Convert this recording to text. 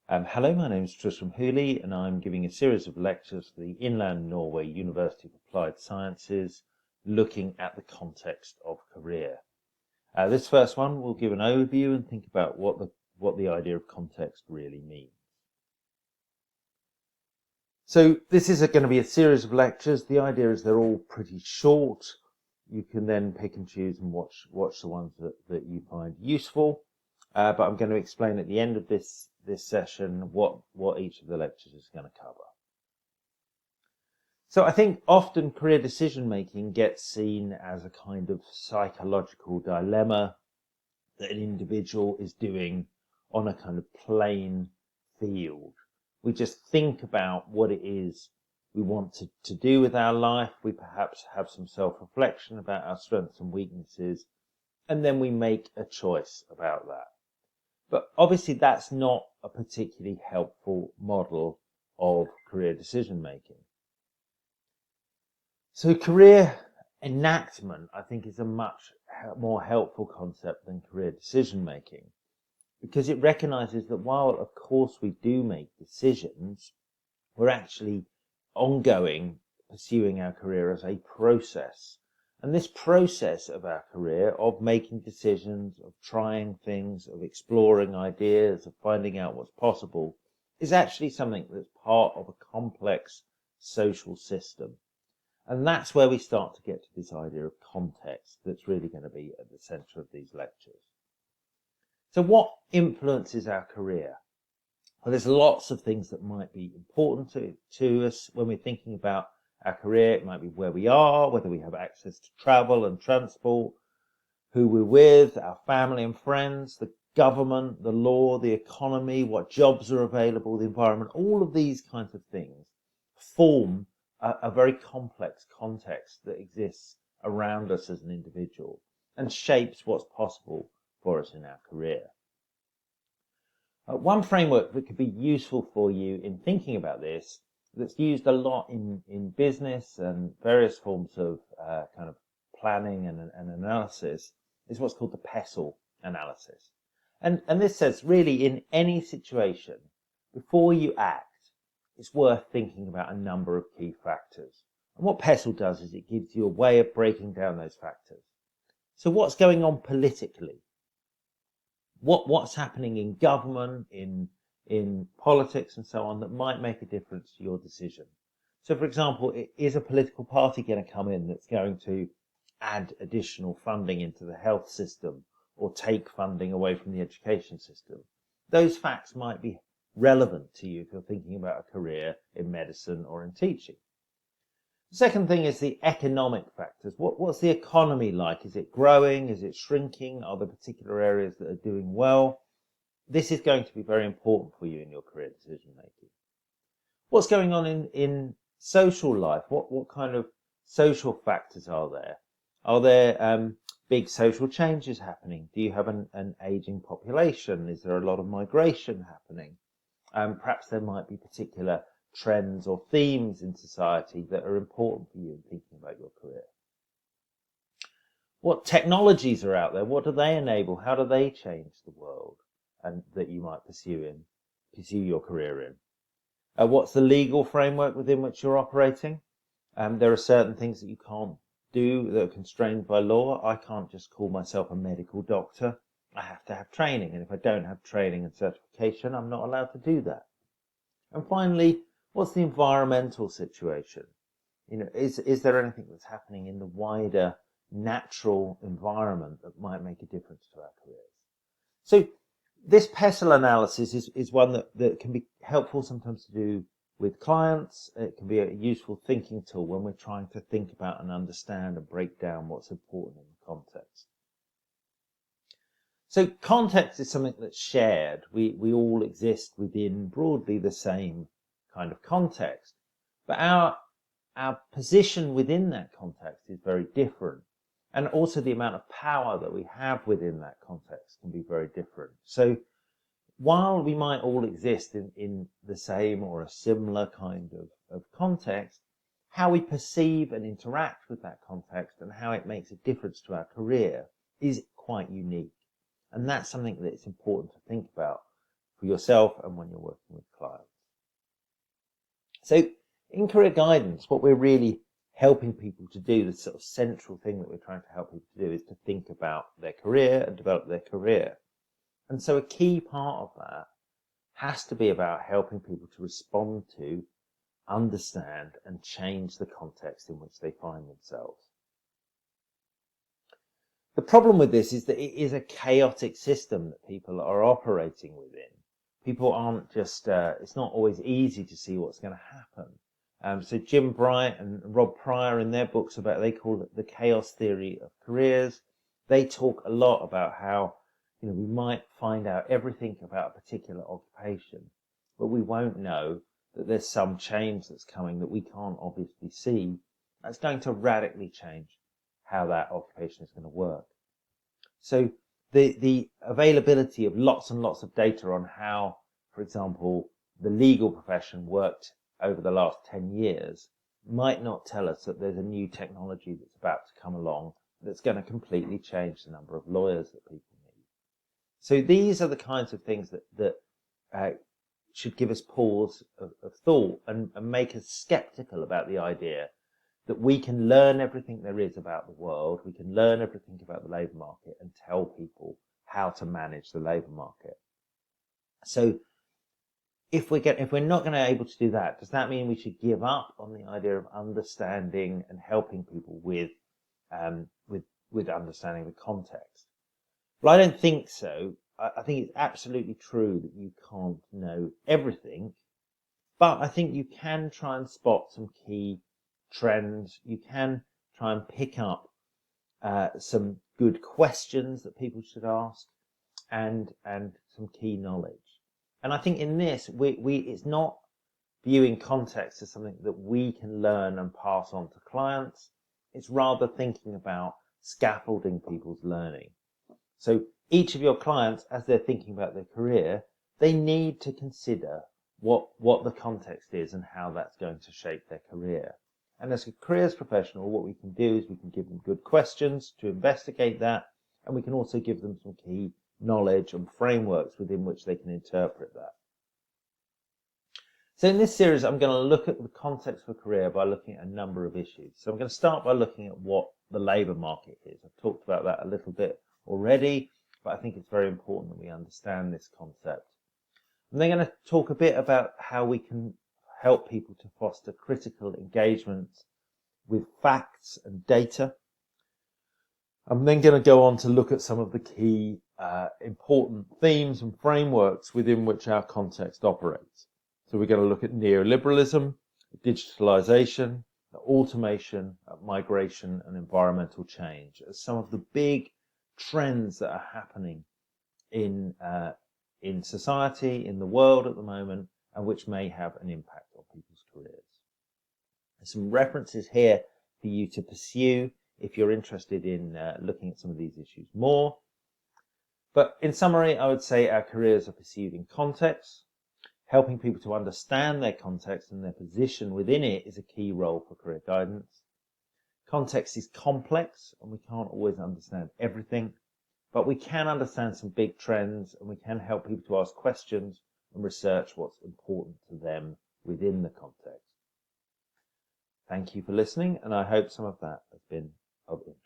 Hello, my name is Tristram Hooley, and I'm giving a series of lectures for the Inland Norway University of Applied Sciences, looking at the context of career. This first one will give an overview and think about what the idea of context really means. So this is going to be a series of lectures. The idea is they're all pretty short. You can then pick and choose and watch the ones that you find useful. But I'm going to explain at the end of this session what each of the lectures is going to cover. So I think often career decision making gets seen as a kind of psychological dilemma that an individual is doing on a kind of plain field. We just think about what it is we want to do with our life. We perhaps have some self-reflection about our strengths and weaknesses, and then we make a choice about that. But obviously that's not a particularly helpful model of career decision making. So career enactment, I think, is a much more helpful concept than career decision making, because it recognizes that while, of course, we do make decisions, we're actually ongoing pursuing our career as a process. And this process of our career, of making decisions, of trying things, of exploring ideas, of finding out what's possible, is actually something that's part of a complex social system. And that's where we start to get to this idea of context that's really going to be at the center of these lectures. So what influences our career? Well, there's lots of things that might be important to us when we're thinking about our career. It might be where we are, whether we have access to travel and transport, who we're with, our family and friends, the government, the law, the economy, what jobs are available, the environment. All of these kinds of things form a very complex context that exists around us as an individual and shapes what's possible for us in our career. One framework that could be useful for you in thinking about this, that's used a lot in business and various forms of kind of planning and analysis, is what's called the Pessl analysis. And this says, really, in any situation, before you act, it's worth thinking about a number of key factors. And what Pessl does is it gives you a way of breaking down those factors. So what's going on politically? What's happening in government, in politics and so on, that might make a difference to your decision? So, for example, is a political party going to come in that's going to add additional funding into the health system or take funding away from the education system? Those facts might be relevant to you if you're thinking about a career in medicine or in teaching. The second thing is the economic factors. What's the economy like? Is it growing? Is it shrinking? Are there particular areas that are doing well? This is going to be very important for you in your career decision making. What's going on in social life? What kind of social factors are there? Are there big social changes happening? Do you have an aging population? Is there a lot of migration happening? Perhaps there might be particular trends or themes in society that are important for you in thinking about your career. What technologies are out there? What do they enable? How do they change the world and that you might pursue your career in? What's the legal framework within which you're operating? There are certain things that you can't do that are constrained by law. I can't just call myself a medical doctor. I have to have training, and if I don't have training and certification, I'm not allowed to do that. And finally, what's the environmental situation? Is there anything that's happening in the wider natural environment that might make a difference to our careers? So this Pessl analysis is one that can be helpful sometimes to do with clients. It can be a useful thinking tool when we're trying to think about and understand and break down what's important in the context. So context is something that's shared. We all exist within broadly the same kind of context, but our position within that context is very different, and also the amount of power that we have within that context can be very different. So while we might all exist in the same or a similar kind of context, how we perceive and interact with that context and how it makes a difference to our career is quite unique. And that's something that it's important to think about for for yourself and when you're working with clients. So in career guidance, what we're really helping people to do, the sort of central thing that we're trying to help people to do, is to think about their career and develop their career. And so a key part of that has to be about helping people to respond to, understand, and change the context in which they find themselves. The problem with this is that it is a chaotic system that people are operating within. People aren't just, it's not always easy to see what's going to happen. So Jim Bright and Rob Pryor, in their books they call it the chaos theory of careers. They talk a lot about how, we might find out everything about a particular occupation, but we won't know that there's some change that's coming that we can't obviously see. That's going to radically change how that occupation is going to work. So the availability of lots and lots of data on how, for example, the legal profession worked over the last 10 years might not tell us that there's a new technology that's about to come along that's going to completely change the number of lawyers that people need. So these are the kinds of things that should give us pause of thought and make us skeptical about the idea that we can learn everything there is about the world, we can learn everything about the labour market and tell people how to manage the labour market. So if we're not going to be able to do that, does that mean we should give up on the idea of understanding and helping people with understanding the context? Well, I don't think so. I think it's absolutely true that you can't know everything, but I think you can try and spot some key trends. You can try and pick up some good questions that people should ask and some key knowledge. And I think in this, it's not viewing context as something that we can learn and pass on to clients. It's rather thinking about scaffolding people's learning. So each of your clients, as they're thinking about their career, they need to consider what the context is and how that's going to shape their career. And as a careers professional, what we can do is we can give them good questions to investigate that, and we can also give them some key knowledge and frameworks within which they can interpret that. So in this series, I'm going to look at the context for career by looking at a number of issues. So I'm going to start by looking at what the labour market is. I've talked about that a little bit already, but I think it's very important that we understand this concept. I'm then going to talk a bit about how we can help people to foster critical engagement with facts and data. I'm then going to go on to look at some of the key important themes and frameworks within which our context operates. So we're going to look at neoliberalism, digitalization, automation, migration, and environmental change as some of the big trends that are happening in society, in the world at the moment, and which may have an impact on people's careers. There's some references here for you to pursue if you're interested in looking at some of these issues more. But in summary, I would say our careers are pursued in context. Helping people to understand their context and their position within it is a key role for career guidance. Context is complex and we can't always understand everything, but we can understand some big trends and we can help people to ask questions and research what's important to them within the context. Thank you for listening, and I hope some of that has been of interest.